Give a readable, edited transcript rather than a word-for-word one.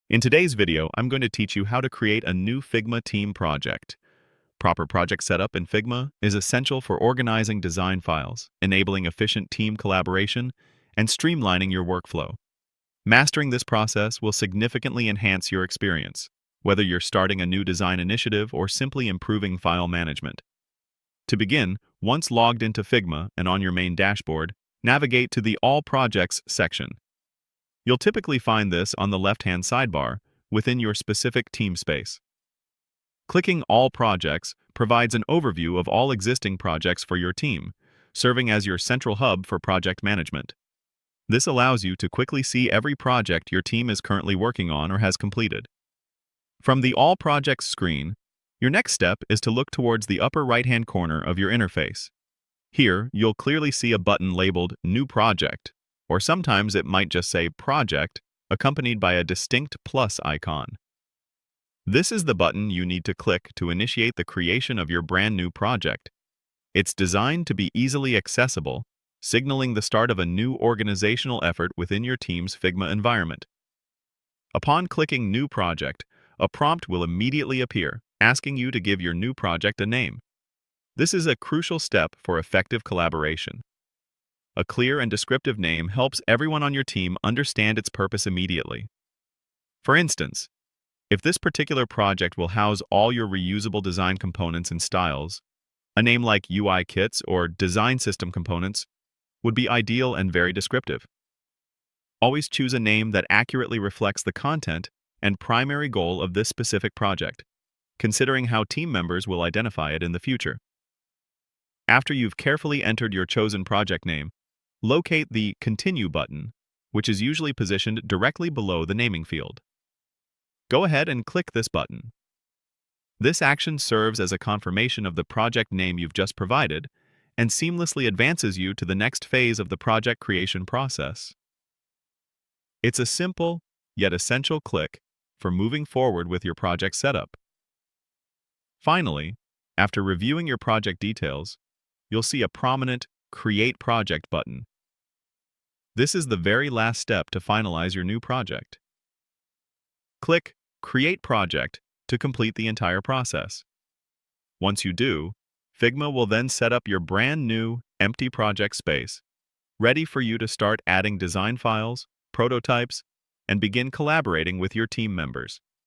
In today's video, I'm going to teach you how to create a new Figma team project. Proper project setup in Figma is essential for organizing design files, enabling efficient team collaboration, and streamlining your workflow. Mastering this process will significantly enhance your experience, whether you're starting a new design initiative or simply improving file management. To begin, once logged into Figma and on your main dashboard, navigate to the All Projects section. You'll typically find this on the left-hand sidebar within your specific team space. Clicking All Projects provides an overview of all existing projects for your team, serving as your central hub for project management. This allows you to quickly see every project your team is currently working on or has completed. From the All Projects screen, your next step is to look towards the upper right-hand corner of your interface. Here, you'll clearly see a button labeled New Project, or sometimes it might just say Project, accompanied by a distinct plus icon. This is the button you need to click to initiate the creation of your brand new project. It's designed to be easily accessible, signaling the start of a new organizational effort within your team's Figma environment. Upon clicking New Project, a prompt will immediately appear, asking you to give your new project a name. This is a crucial step for effective collaboration. A clear and descriptive name helps everyone on your team understand its purpose immediately. For instance, if this particular project will house all your reusable design components and styles, a name like UI kits or design system components would be ideal and very descriptive. Always choose a name that accurately reflects the content and primary goal of this specific project, considering how team members will identify it in the future. After you've carefully entered your chosen project name, locate the Continue button, which is usually positioned directly below the naming field. Go ahead and click this button. This action serves as a confirmation of the project name you've just provided and seamlessly advances you to the next phase of the project creation process. It's a simple, yet essential click for moving forward with your project setup. Finally, after reviewing your project details, you'll see a prominent Create Project button. This is the very last step to finalize your new project. Click Create Project to complete the entire process. Once you do, Figma will then set up your brand new empty project space, ready for you to start adding design files, prototypes, and begin collaborating with your team members.